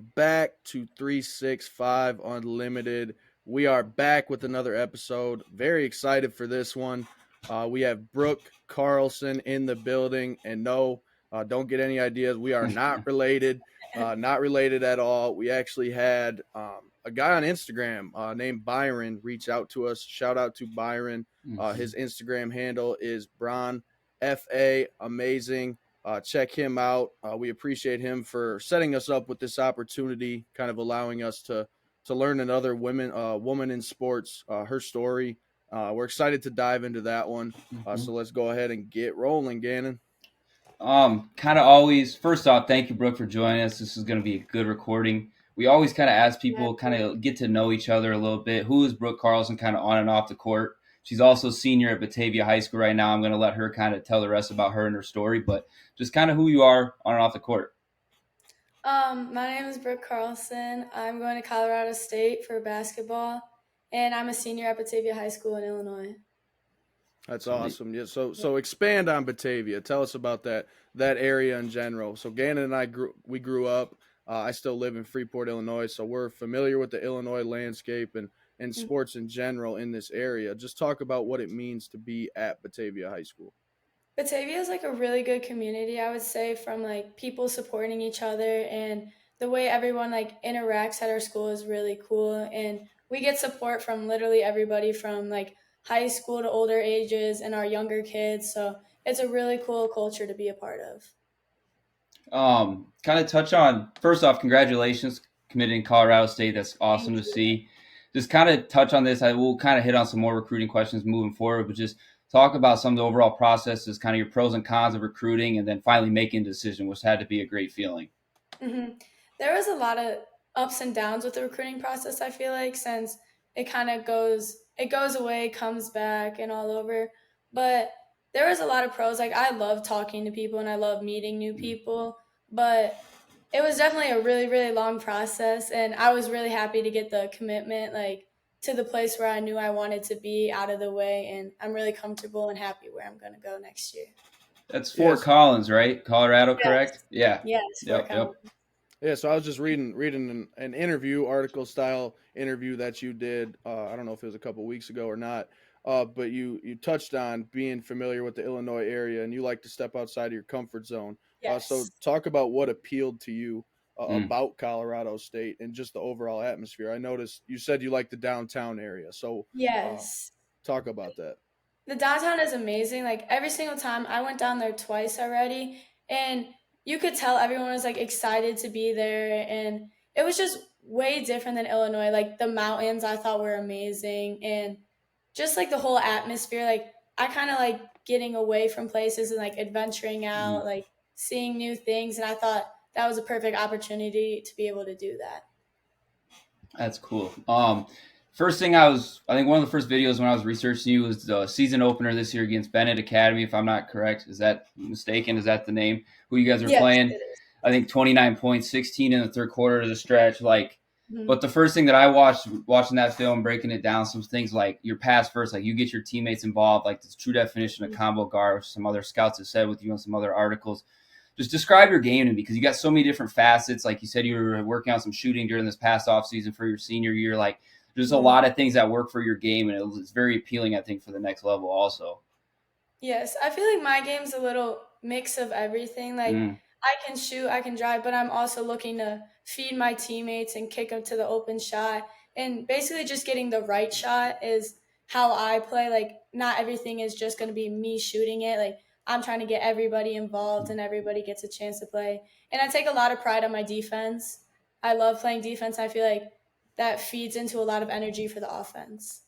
welcome back to 365 Unlimited. We are back with another episode. Very excited for this one. We have Brooke Carlson in the building, and no, don't get any ideas. We are not related, not related at all. We actually had a guy on Instagram named Byron reach out to us. Shout out to Byron. His Instagram handle is Bron FA. Amazing. Check him out. We appreciate him for setting us up with this opportunity, kind of allowing us to learn another woman in sports, her story. We're excited to dive into that one. So let's go ahead and get rolling, Gannon. Kind of always, first off, thank you, Brooke, for joining us. This is going to be a good recording. We always kind of ask people, kind of get to know each other a little bit. Who is Brooke Carlson, kind of on and off the court? She's also senior at Batavia High School right now. I'm going to let her kind of tell the rest about her and her story, but just kind of who you are on and off the court. My name is Brooke Carlson. I'm going to Colorado State for basketball, and I'm a senior at Batavia High School in Illinois. That's awesome. Yeah. So expand on Batavia. Tell us about that area in general. So Gannon and I grew up. I still live in Freeport, Illinois, so we're familiar with the Illinois landscape and sports in general in this area. Just talk about what it means to be at Batavia High School. Batavia is like a really good community, I would say, from like people supporting each other, and the way everyone like interacts at our school is really cool. And we get support from literally everybody from like high school to older ages and our younger kids. So it's a really cool culture to be a part of. Kind of touch on, first off, congratulations committing Colorado State. That's awesome Thank to you. see. Just kind of touch on this. I will kind of hit on some more recruiting questions moving forward, but just talk about some of the overall processes, kind of your pros and cons of recruiting, and then finally making a decision, which had to be a great feeling. There was a lot of ups and downs with the recruiting process, I feel like, since it goes away, comes back and all over. But there was a lot of pros. Like I love talking to people and I love meeting new people, but it was definitely a really, really long process, and I was really happy to get the commitment like to the place where I knew I wanted to be out of the way, and I'm really comfortable and happy where I'm going to go next year. That's Fort Collins, right? Colorado, correct? Yes. Yeah. Yes, Fort Yep. Collins. Yeah, so I was just reading an interview, article style interview that you did. I don't know if it was a couple weeks ago or not, but you touched on being familiar with the Illinois area and you like to step outside of your comfort zone. So Yes. talk about what appealed to you Mm. about Colorado State and just the overall atmosphere. I noticed you said you like the downtown area, so uh, Yes. talk about that. The downtown is amazing. Like every single time I went down there twice already, and you could tell everyone was like excited to be there, and it was just way different than Illinois. Like the mountains I thought were amazing, and just like the whole atmosphere. Like I kind of like getting away from places and like adventuring Mm. out, like seeing new things, and I thought that was a perfect opportunity to be able to do that. That's cool. First thing I think one of the first videos when I was researching you was the season opener this year against Bennett Academy, if I'm not correct. Is that mistaken? Is that the name? Who you guys are Yes, playing? it is. I think 29 points, 16 in the third quarter of the stretch. Mhm. But the first thing that I watching that film, breaking it down, some things like your pass first, like you get your teammates involved, like the true definition of combo guard, which some other scouts have said with you on some other articles. Just describe your game to me because you got so many different facets. Like you said, you were working on some shooting during this past offseason for your senior year. Like there's a lot of things that work for your game, and it's very appealing, I think, for the next level also. Yes, I feel like my game's a little mix of everything. Like Mm. I can shoot, I can drive, but I'm also looking to feed my teammates and kick them to the open shot. And basically just getting the right shot is how I play. Like not everything is just going to be me shooting it. Like I'm trying to get everybody involved and everybody gets a chance to play. And I take a lot of pride on my defense. I love playing defense. I feel like that feeds into a lot of energy for the offense.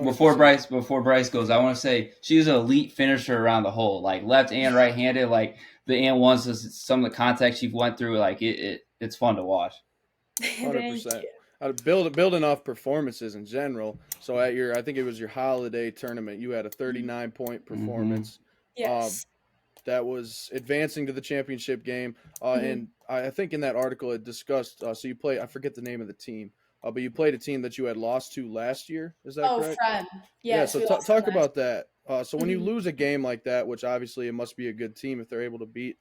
Before 100%. Bryce goes, I want to say she's an elite finisher around the hole, like left and right handed. Like the and ones, some of the contacts she went through, like it's fun to watch. Thank 100%. you. Building off performances in general. So at I think it was your holiday tournament, you had a 39-point performance. Uh, Yes. that was advancing to the championship game. Mhm. And I think in that article it discussed. So you play. I forget the name of the team, but you played a team that you had lost to last year. Is that Oh, correct? Friend. Yeah. Yes, So we lost them talk last about that. So when you year. lose a game like that, which obviously it must be a good team if they're able to beat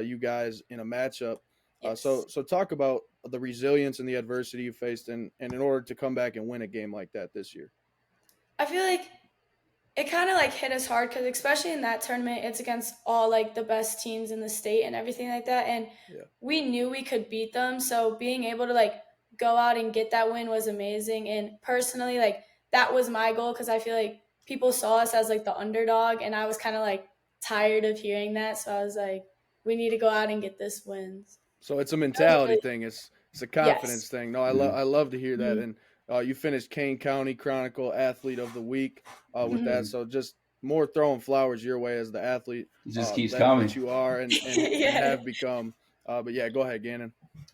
you guys in a matchup. Yes. So talk about the resilience and the adversity you faced, and in order to come back and win a game like that this year. I feel like it kind of like hit us hard because especially in that tournament, it's against all like the best teams in the state and everything like that, and Yeah. we knew we could beat them. So being able to like go out and get that win was amazing. And personally, like that was my goal because I feel like people saw us as like the underdog, and I was kind of like tired of hearing that. So I was like, we need to go out and get this win. So it's a That was mentality really thing. It's a confidence yes. thing. No, Mhm. I love to hear that. Hmm. And you finished Kane County Chronicle Athlete of the Week with Hmm. that. So just more throwing flowers your way as the athlete It just keeps that coming. you are and Yeah. have become. But yeah, go ahead, Gannon.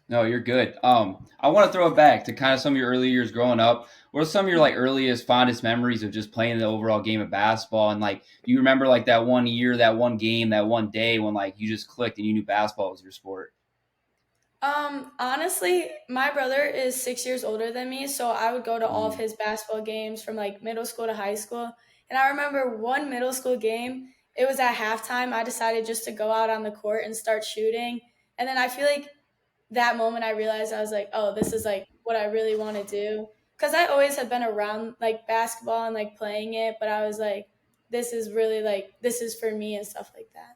No, you're good. I want to throw it back to kind of some of your early years growing up. What are some of your like earliest, fondest memories of just playing the overall game of basketball? And like, do you remember like that one year, that one game, that one day when like you just clicked and you knew basketball was your sport? Honestly, my brother is 6 years older than me, so I would go to all of Mm. his basketball games from like middle school to high school. And I remember one middle school game, it was at halftime. I decided just to go out on the court and start shooting. And then I feel like that moment I realized I was like, oh, this is like what I really want to do. Because I always had been around like basketball and like playing it, but I was like, this is really like, this is for me and stuff like that.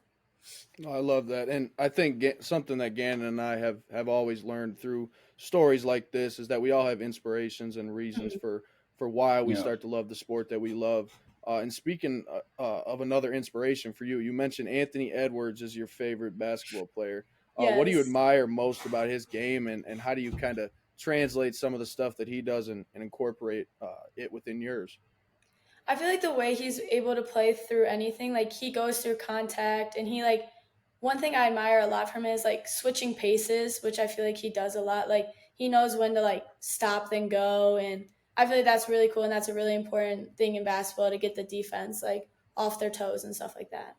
No, I love that, and I think something that Gannon and I have always learned through stories like this is that we all have inspirations and reasons Mhm. for why we Yeah. start to love the sport that we love. And speaking of another inspiration for you, you mentioned Anthony Edwards is your favorite basketball player. What do you Yes. admire most about his game, and how do you kind of translate some of the stuff that he does and incorporate it within yours? I feel like the way he's able to play through anything, like he goes through contact and he like one thing I admire a lot from him is like switching paces, which I feel like he does a lot. Like he knows when to like stop then go, and I feel like that's really cool and that's a really important thing in basketball to get the defense like off their toes and stuff like that.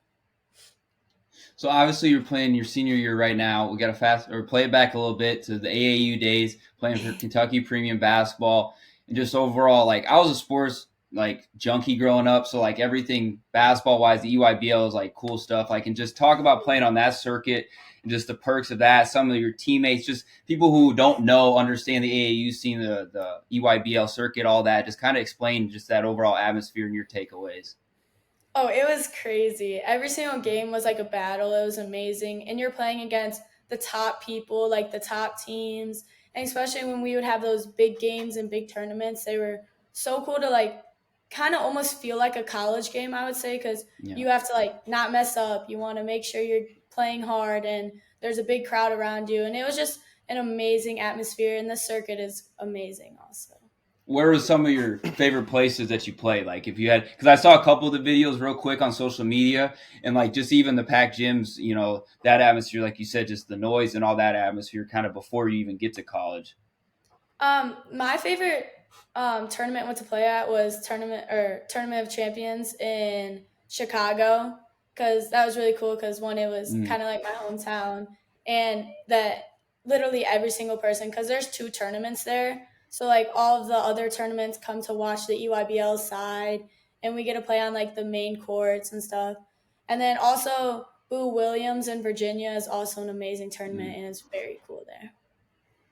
So obviously you're playing your senior year right now. We got to fast or play it back a little bit to the AAU days, playing for Kentucky Premium basketball, and just overall, like I was a sports like junkie growing up, so like everything basketball wise, the EYBL is like cool stuff. I can just talk about playing on that circuit and just the perks of that. Some of your teammates, just people who don't know, understand the AAU scene, the EYBL circuit, all that. Just kind of explain just that overall atmosphere and your takeaways. Oh, it was crazy. Every single game was like a battle. It was amazing. And you're playing against the top people, like the top teams. And especially when we would have those big games and big tournaments, they were so cool to like kind of almost feel like a college game, I would say, because Yeah. you have to like not mess up. You want to make sure you're playing hard and there's a big crowd around you. And it was just an amazing atmosphere. And the circuit is amazing also. Where was some of your favorite places that you played? Like if you had, because I saw a couple of the videos real quick on social media, and like just even the packed gyms, you know, that atmosphere, like you said, just the noise and all that atmosphere, kind of before you even get to college. My favorite tournament I went to play at was Tournament of Champions in Chicago because that was really cool. Because one, it was Mm. kind of like my hometown, and that literally every single person because there's two tournaments there, so like all of the other tournaments come to watch the EYBL side, and we get to play on like the main courts and stuff. And then also Boo Williams in Virginia is also an amazing tournament, Mm. and it's very cool there.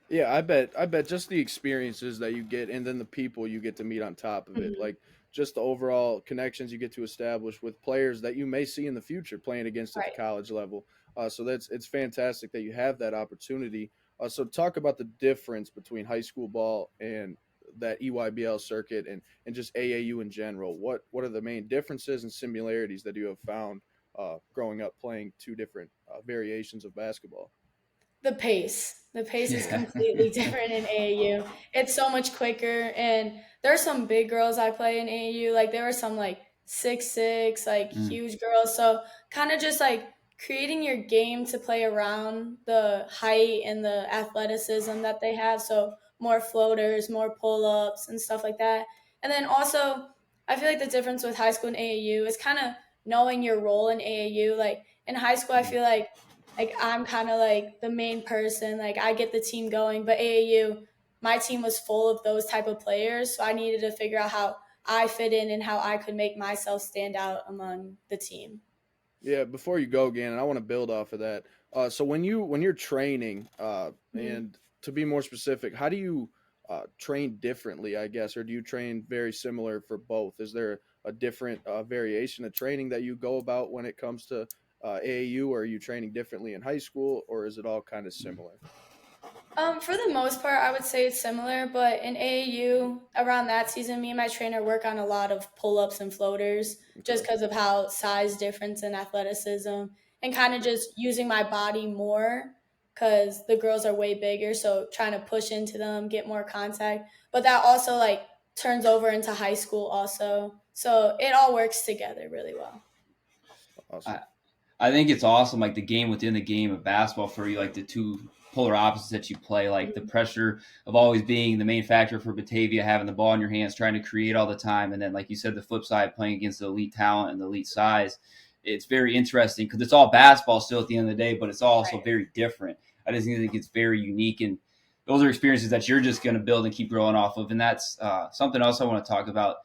Yeah, I bet just the experiences that you get and then the people you get to meet on top of it. Mhm. Like just the overall connections you get to establish with players that you may see in the future playing against at the Right. college level. So that's it's fantastic that you have that opportunity. So talk about the difference between high school ball and that EYBL circuit and just AAU in general. What are the main differences and similarities that you have found growing up playing two different variations of basketball? The pace is Yeah. completely different in AAU. It's so much quicker, and there's some big girls I play in AAU. Like there were some like 6'6", like Mm. huge girls. So kind of just like creating your game to play around the height and the athleticism that they have. So more floaters, more pull ups, and stuff like that. And then also, I feel like the difference with high school and AAU is kind of knowing your role in AAU. Like in high school, I Mm. feel like I'm kind of like the main person, like I get the team going, but AAU, my team was full of those type of players, so I needed to figure out how I fit in and how I could make myself stand out among the team. Yeah, before you go again, and I want to build off of that. So when you're training, and to be more specific, how do you train differently, I guess, or do you train very similar for both? Is there a different variation of training that you go about when it comes to AAU, or are you training differently in high school, or is it all kind of similar? For the most part, I would say it's similar, but in AAU, around that season, me and my trainer work on a lot of pull ups and floaters just Okay. because of how size difference and athleticism, and kind of just using my body more because the girls are way bigger. So trying to push into them, get more contact. But that also like turns over into high school also. So it all works together really well. I, Awesome. I think it's awesome, like the game within the game of basketball for you, like the two polar opposites that you play, like the Mhm. pressure of always being the main factor for Batavia, having the ball in your hands, trying to create all the time, and then like you said, the flip side, playing against the elite talent and the elite size. It's very interesting because it's all basketball still at the end of the day, but it's also Right. very different. I just think it's very unique, and those are experiences that you're just going to build and keep growing off of. And that's something else I want to talk about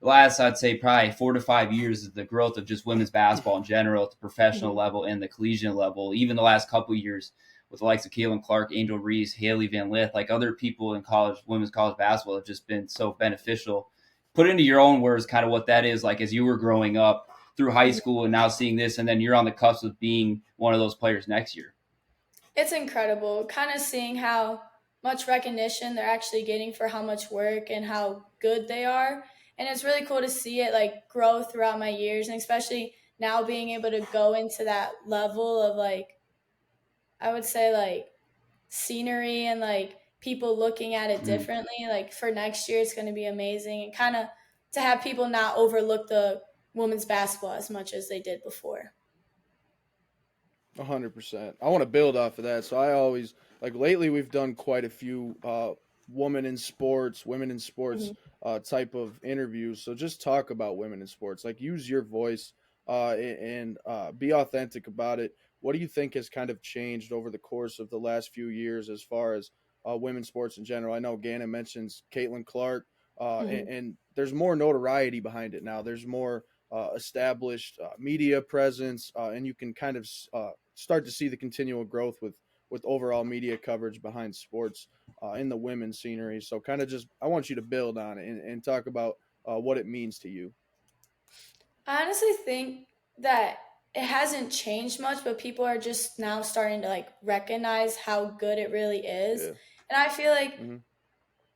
last, I'd say, probably 4 to 5 years is the growth of just women's basketball in general at the professional Mhm. level and the collegiate level. Even the last couple of years with the likes of Kaylin Clark, Angel Reese, Haley Van Lith, like other people in college, women's college basketball have just been so beneficial. Put into your own words kind of what that is like as you were growing up through high Mhm. school and now seeing this, and then you're on the cusp of being one of those players next year. It's incredible, kind of seeing how much recognition they're actually getting for how much work and how good they are. And it's really cool to see it like grow throughout my years, and especially now being able to go into that level of like, I would say like scenery and like people looking at it Mm-hmm. differently. Like for next year, it's going to be amazing, and kind of to have people not overlook the women's basketball as much as they did before. 100%. I want to build off of that. So I always like lately we've done quite a few women in sports Mhm. type of interviews. So just talk about women in sports. Like use your voice and be authentic about it. What do you think has kind of changed over the course of the last few years as far as women's sports in general? I know Gannon mentions Caitlin Clark, Mhm. and there's more notoriety behind it now. There's more established media presence, and you can kind of start to see the continual growth with overall media coverage behind sports in the women's scenery. So, kind of just I want you to build on it and talk about what it means to you. I honestly think that it hasn't changed much, but people are just now starting to like recognize how good it really is. Yeah. And I feel like Hmm.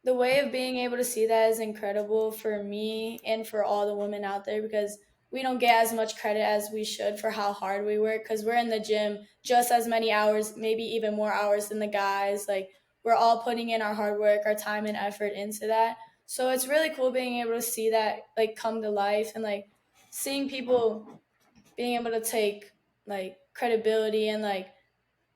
the way of being able to see that is incredible for me and for all the women out there, because we don't get as much credit as we should for how hard we work, because we're in the gym just as many hours, maybe even more hours than the guys. Like we're all putting in our hard work, our time and effort into that. So it's really cool being able to see that like come to life, and like seeing people being able to take like credibility and like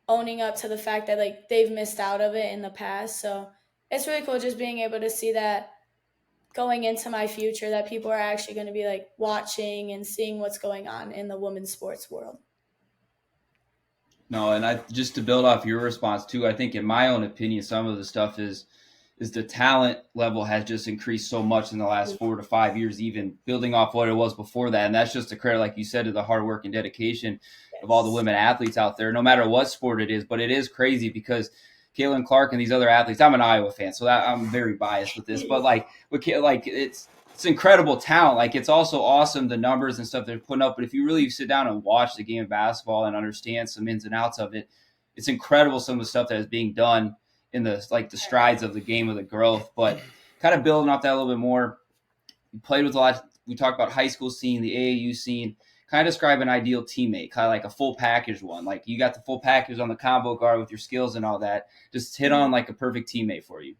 owning up to the fact that like they've missed out of it in the past. So it's really cool just being able to see that going into my future, that people are actually going to be like watching and seeing what's going on in the women's sports world. No, and I just to build off your response too, I think in my own opinion, some of the stuff is the talent level has just increased so much in the last 4 to 5 years, even building off what it was before that. And that's just a credit, like you said, to the hard work and dedication of all the Yes. women athletes out there, no matter what sport it is. But it is crazy because Caitlin Clark and these other athletes, I'm an Iowa fan, so that I'm very biased with this. But like, like it's incredible talent. Like it's also awesome the numbers and stuff they're putting up. But if you really sit down and watch the game of basketball and understand some ins and outs of it, it's incredible some of the stuff that is being done in the like the strides of the game of the growth. But kind of building off that a little bit more, we played with a lot. We talked about high school scene, the AAU scene. Kind of describe an ideal teammate, kind of like a full package one. Like you got the full package on the combo guard with your skills and all that. Just hit on Mhm. like a perfect teammate for you.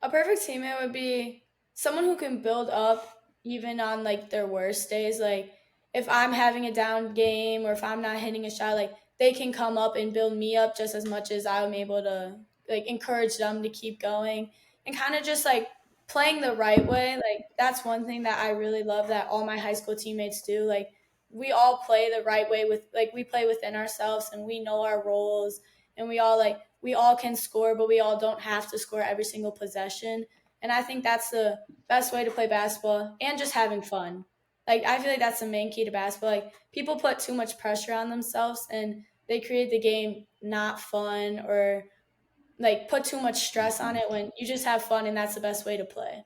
A perfect teammate would be someone who can build up even on like their worst days. Like if I'm having a down game or if I'm not hitting a shot, like they can come up and build me up just as much as I'm able to like encourage them to keep going, and kind of just like playing the right way. Like that's one thing that I really love that all my high school teammates do. Like we all play the right way, with like we play within ourselves and we know our roles, and we all can score, but we all don't have to score every single possession. And I think that's the best way to play basketball, and just having fun. Like I feel like that's the main key to basketball. Like people put too much pressure on themselves, and they create the game not fun or like put too much stress on it when you just have fun and that's the best way to play.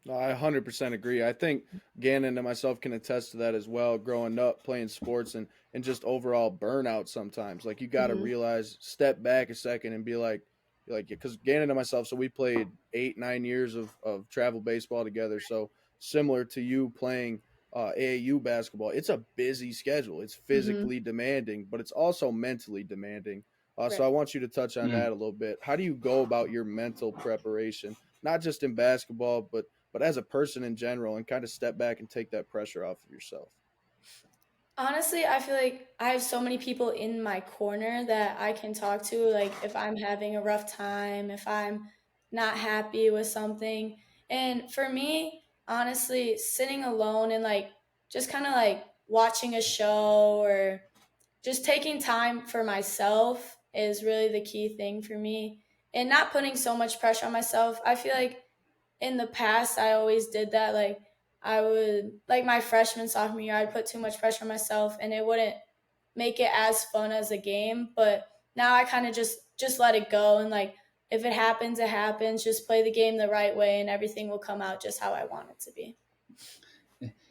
No, I 100% agree. I think Gannon and myself can attest to that as well. Growing up playing sports and just overall burnout sometimes. Like you got to Hmm. realize, step back a second and be like, because Gannon and myself, so we played 8, 9 years of travel baseball together. So similar to you playing AAU basketball, it's a busy schedule. It's Hmm. physically demanding, but it's also mentally demanding. So I Right. want you to touch on Mm. that a little bit. How do you go about your mental preparation, not just in basketball, but as a person in general, and kind of step back and take that pressure off of yourself? Honestly, I feel like I have so many people in my corner that I can talk to. Like, if I'm having a rough time, if I'm not happy with something. And for me, honestly, sitting alone and like just kind of like watching a show or just taking time for myself is really the key thing for me. And not putting so much pressure on myself. I feel like in the past I always did that. Like I would like my freshman sophomore year, I'd put too much pressure on myself and it wouldn't make it as fun as a game. But now I kind of just let it go and like if it happens, it happens. Just play the game the right way and everything will come out just how I want it to be.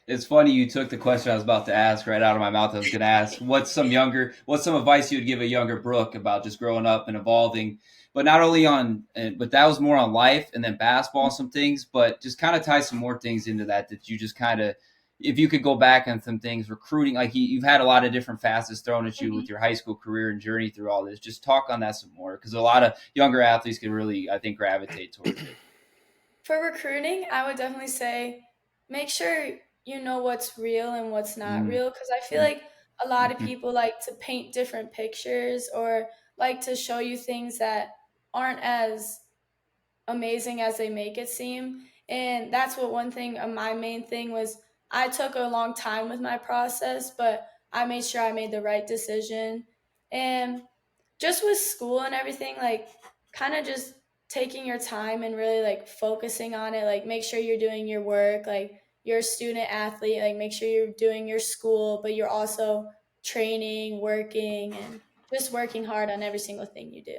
It's funny you took the question I was about to ask right out of my mouth. I was going to ask, what's some advice you would give a younger Brooke about just growing up and evolving, but not only on, but that was more on life and then basketball and some things, but just kind of tie some more things into that you just kind of, if you could go back on some things, recruiting, like you've had a lot of different facets thrown at you with Mhm. your high school career and journey through all this. Just talk on that some more because a lot of younger athletes can really, I think, gravitate towards it. For recruiting, I would definitely say make sure you know what's real and what's not Mm, real because I feel like a lot of mm-hmm. people like to paint different pictures or like to show you things that aren't as amazing as they make it seem. And that's what one thing my main thing was I took a long time with my process, but I made sure I made the right decision. And just with school and everything, like kind of just taking your time and really like focusing on it, like make sure you're doing your work, like you're a student athlete, like make sure you're doing your school, but you're also training, working, and just working hard on every single thing you do.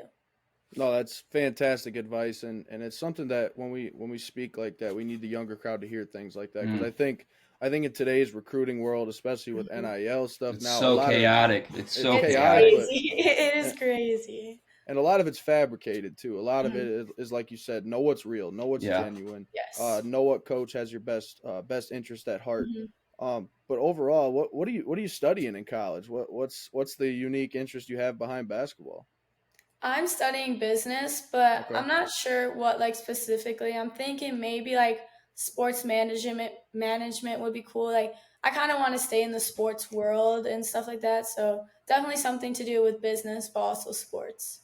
No, that's fantastic advice, and it's something that when we speak like that, we need the younger crowd to hear things like that because Mm. I think in today's recruiting world, especially with Mhm. NIL stuff It's now, a so lot of chaotic. It's it's so It's chaotic, chaotic. but crazy. It is and, crazy. and a lot of it's fabricated too. A lot of it Mhm. is like you said, know what's real, know what's Yeah. genuine, Yes. know what coach has your best interest at heart. Mhm. But overall, what are you studying in college? What's the unique interest you have behind basketball? I'm studying business, but Okay. I'm not sure what like specifically. I'm thinking maybe like sports management would be cool. Like I kind of want to stay in the sports world and stuff like that. So definitely something to do with business, but also sports.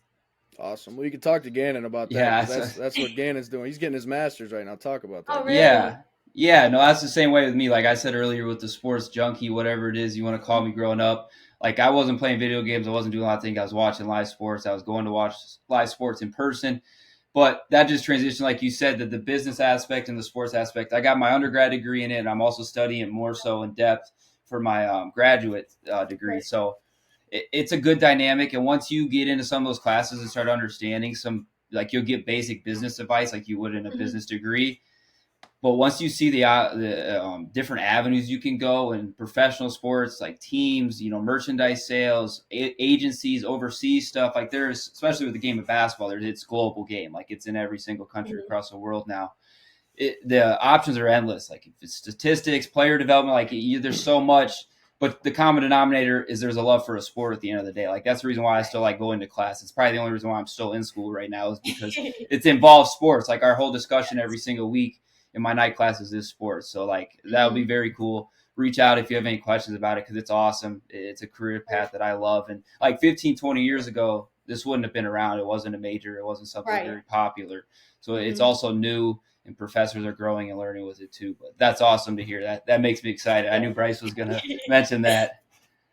Awesome. Well, you can talk to Gannon about that Yeah. because that's what Gannon's doing. He's getting his master's right now. Talk about Oh, that, Gannon. really? Yeah. Yeah. No, that's the same way with me. Like I said earlier with the sports junkie, whatever it is you want to call me growing up. Like I wasn't playing video games. I wasn't doing a lot of things. I was watching live sports. I was going to watch live sports in person. But that just transitioned, like you said, that the business aspect and the sports aspect. I got my undergrad degree in it, and I'm also studying it more so in depth for my graduate degree. Right. So it's a good dynamic. And once you get into some of those classes and start understanding some, like you'll get basic business advice like you would in a Mhm. business degree. But once you see the different avenues you can go in professional sports, like teams, merchandise sales, agencies, overseas stuff, like there's, especially with the game of basketball, it's global game. Like it's in every single country Mhm. across the world now. The options are endless. Like if it's statistics, player development, like there's so much. But the common denominator is there's a love for a sport at the end of the day. Like that's the reason why I still like going to class. It's probably the only reason why I'm still in school right now is because it involves sports. Like our whole discussion every single week in my night classes is sports. So like that would be Mhm. very cool. Reach out if you have any questions about it because it's awesome. It's a career path that I love. And like 15, 20 years ago, this wouldn't have been around. It wasn't a major. It wasn't something Right. very popular. So it's Mhm. also new and professors are growing and learning with it too. But that's awesome to hear. That makes me excited. I knew Bryce was going to mention that.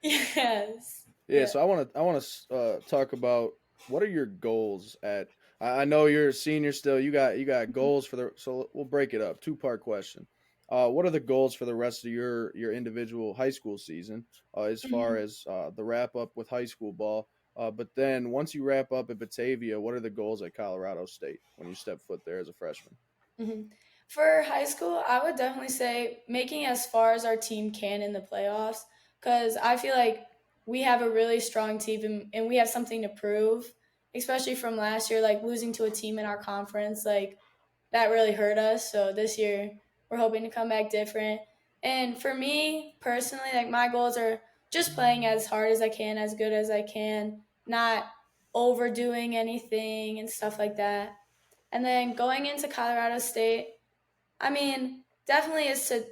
Yes. Yeah. Yeah. So I want to talk about what are your goals at. I know you're a senior still. You got Mhm. goals for the. So we'll break it up. Two-part question. what are the goals for the rest of your individual high school season as far Mhm. as the wrap up with high school ball? But then once you wrap up at Batavia, what are the goals at Colorado State when you step foot there as a freshman? Mhm. For high school, I would definitely say making as far as our team can in the playoffs because I feel like we have a really strong team and we have something to prove, especially from last year, like losing to a team in our conference, like that really hurt us. So this year, we're hoping to come back different. And for me personally, like my goals are just playing as hard as I can, as good as I can, not overdoing anything and stuff like that. And then going into Colorado State, I mean, definitely is to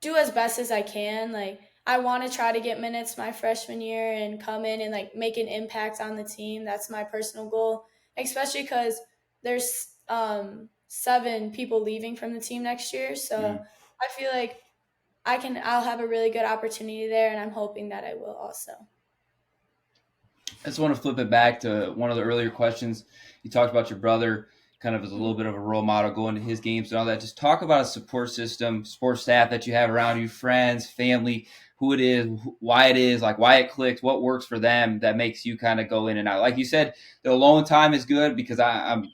do as best as I can. Like, I want to try to get minutes my freshman year and come in and like make an impact on the team. That's my personal goal, especially because there's 7 people leaving from the team next year. So Mm. I feel like I'll have a really good opportunity there, and I'm hoping that I will also. I just want to flip it back to one of the earlier questions. You talked about your brother kind of as a little bit of a role model going to his games and all that. Just talk about a support system, sports staff that you have around you, friends, family, who it is, why it is, like why it clicks, what works for them that makes you kind of go in and out. Like you said, the alone time is good because I'm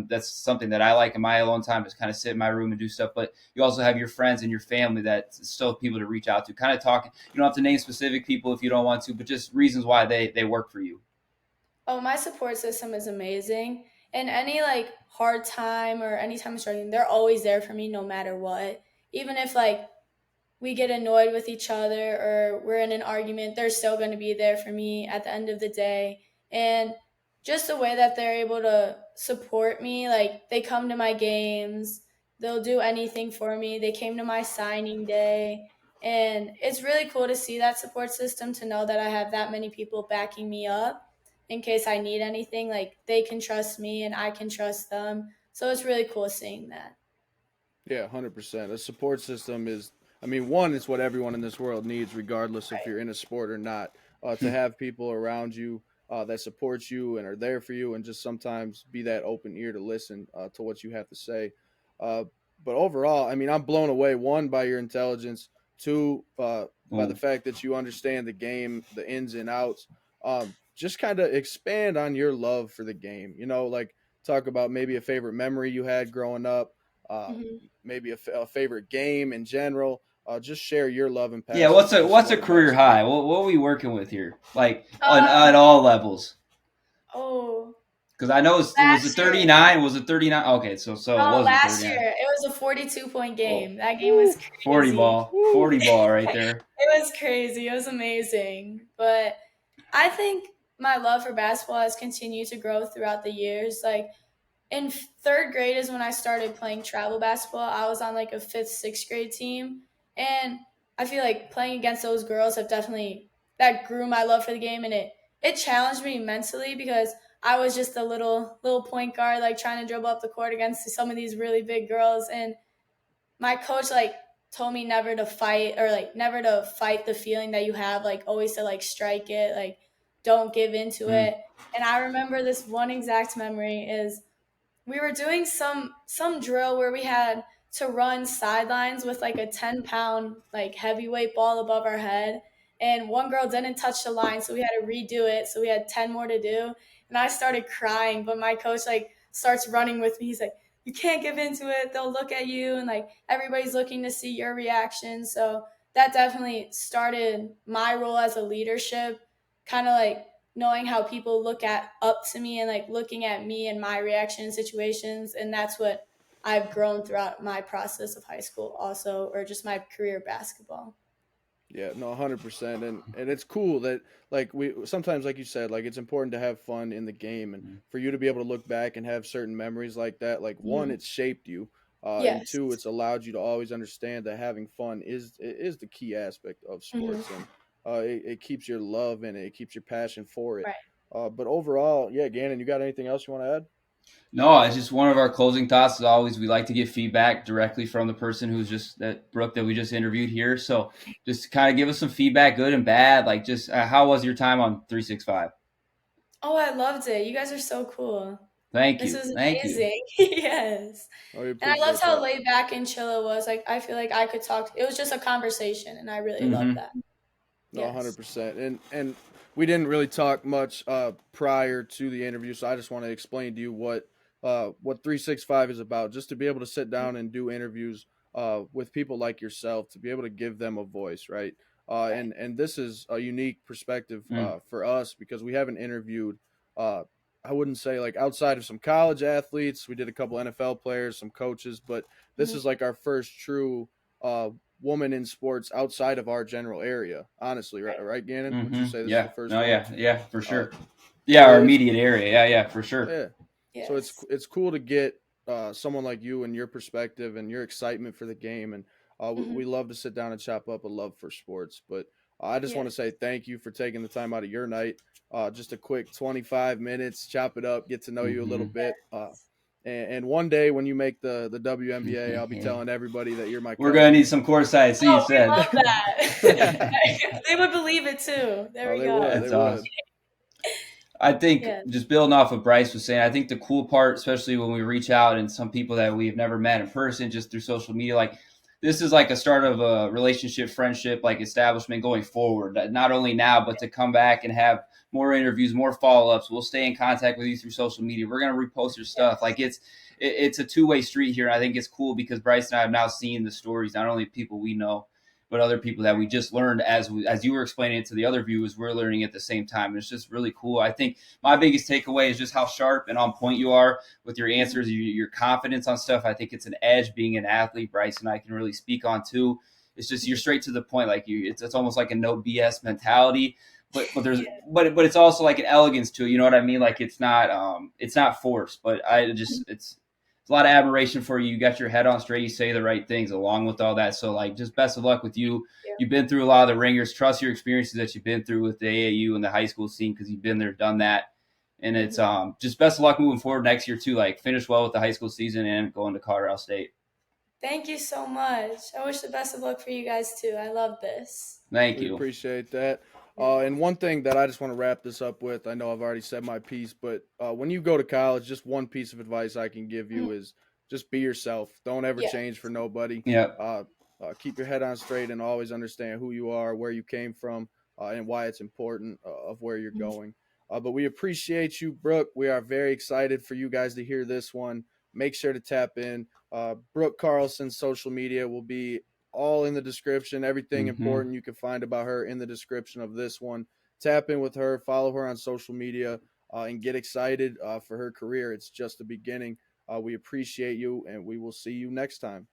that's something that I like in my alone time, just kind of sit in my room and do stuff. But you also have your friends and your family that still have people to reach out to. Kind of talking. You don't have to name specific people if you don't want to, but just reasons why they work for you. Oh, my support system is amazing. And any like hard time or anytime I'm struggling, they're always there for me no matter what. Even if like we get annoyed with each other or we're in an argument, they're still going to be there for me at the end of the day. And just the way that they're able to support me, like they come to my games, they'll do anything for me. They came to my signing day. And it's really cool to see that support system, to know that I have that many people backing me up in case I need anything. Like they can trust me and I can trust them. So it's really cool seeing that. Yeah, 100%. A support system is, I mean, one, it's what everyone in this world needs, regardless if Right. you're in a sport or not. To have people around you that support you and are there for you, and just sometimes be that open ear to listen to what you have to say. Uh, but overall, I mean, I'm blown away. One, by your intelligence. Two, by the Oh, fact that you understand the game, the ins and outs. Just kind of expand on your love for the game. Like talk about maybe a favorite memory you had growing up. Uh, Mhm. Maybe a favorite game in general. Just share your love and yeah. passion for the What's a sport of career basketball. high? What are we working with here? Like on Um, at all levels. oh, Because I know it was a last year. 39. Was it 39? Okay, so it No, was a last 39. year. It was a 42-point Oh, game. That game was Woo, 40 crazy. ball. woo. 40 ball right there. It was crazy. It was amazing. But I think my love for basketball has continued to grow throughout the years. Like in third grade is when I started playing travel basketball. I was on like a fifth, sixth grade team. And I feel like playing against those girls have definitely that grew my love for the game, and it challenged me mentally because I was just a little point guard like trying to dribble up the court against some of these really big girls. And my coach like told me never to fight, or like never to fight the feeling that you have, like always to like strike it, like don't give into Mm, it. And I remember this one exact memory is we were doing some drill where we had to run sidelines with like a 10-pound like heavyweight ball above our head, and one girl didn't touch the line, so we had to redo it, so we had 10 more to do. And I started crying, but my coach like starts running with me. He's like, you can't give into it, they'll look at you, and like everybody's looking to see your reaction. So that definitely started my role as a leadership, kind of like knowing how people look at up to me and like looking at me and my reaction in situations. And that's what I've grown throughout my process of high school also, or just my career basketball. Yeah, no, 100%. And it's cool that like we sometimes, like you said, like it's important to have fun in the game, and mm. for you to be able to look back and have certain memories like that. Like one, Mhm. it's shaped you, and Yes. two, it's allowed you to always understand that having fun is the key aspect of Hmm. sports, and it keeps your love and it keeps your passion for it. Right. But overall, yeah, Gannon, you got anything else you want to add? No, it's just one of our closing thoughts. Is always we like to get feedback directly from the person who's just that Brooke that we just interviewed here. So just kind of give us some feedback, good and bad. Like just how was your time on 365? Oh, I loved it. You guys are so cool. Thank This you. was Thank you. amazing. Yes. Oh, we And I loved appreciate how that. laid back and chill it was. Like I feel like I could talk. It was just a conversation, and I really loved Hmm. that. No, Yes. 100%. And we didn't really talk much prior to the interview, so I just want to explain to you what 365 is about. Just to be able to sit down and do interviews with people like yourself, to be able to give them a voice, right? Right. And this is a unique perspective Mm. for us because we haven't interviewed. I wouldn't say like outside of some college athletes. We did a couple NFL players, some coaches, but this Mhm. is like our first true uh, woman in sports outside of our general area. Honestly, right, Right. right, Gannon? Would you Hmm. say this is the Yeah. first No. one? Yeah. Yeah. For Uh, sure. Yeah. so Our it's immediate area. Yeah. Yeah. For sure. yeah. So Yes. it's cool to get someone like you and your perspective and your excitement for the game, and we Hmm. love to sit down and chop up a love for sports. But I just want to Yes. say thank you for taking the time out of your night. Just a quick 25 minutes, chop it up, get to know you a little Hmm. bit. And one day when you make the WNBA, I'll be telling everybody that you're my We're gonna cousin. need some courtside Oh, seats we then. love that. They would believe it too. There Oh, we they go. would, they That's awesome. would. I think Yes. just building off what Bryce was saying, I think the cool part, especially when we reach out and some people that we've never met in person, just through social media, like this is like a start of a relationship, friendship, like establishment going forward. Not only now, but to come back and have more interviews, more follow ups. We'll stay in contact with you through social media. We're gonna repost your stuff. Yes. Like it's a two-way street here, and I think it's cool because Bryce and I have now seen the stories, not only people we know, but other people that we just learned as you were explaining it to the other viewers, we're learning at the same time. And it's just really cool. I think my biggest takeaway is just how sharp and on point you are with your Mhm. answers, your confidence on stuff. I think it's an edge being an athlete. Bryce and I can really speak on too. It's just you're straight to the point. Like it's almost like a no BS mentality. But there's Yeah. but it's also like an elegance to it. You know what I mean? Like it's not forced. But I just it's a lot of admiration for you. You got your head on straight. You say the right things along with all that. So like just best of luck with you. Yeah. You've been through a lot of the ringers. Trust your experiences that you've been through with the AAU and the high school scene because you've been there, done that. And it's Mhm. just best of luck moving forward next year too. Like finish well with the high school season and going to Colorado State. Thank you so much. I wish the best of luck for you guys too. I love this. Thank We you. appreciate that. Yeah. And one thing that I just want to wrap this up with, I know I've already said my piece, but when you go to college, just one piece of advice I can give Mhm. you is just be yourself. Don't ever Yeah. change for nobody. Yeah. Uh, Keep your head on straight and always understand who you are, where you came from, and why it's important of where you're Mhm. going. But we appreciate you, Brooke. We are very excited for you guys to hear this one. Make sure to tap in. Brooke Carlson's social media will be all in the description. Everything Mm-hmm. important you can find about her in the description of this one. Tap in with her, follow her on social media, and get excited for her career. It's just the beginning. We appreciate you, and we will see you next time.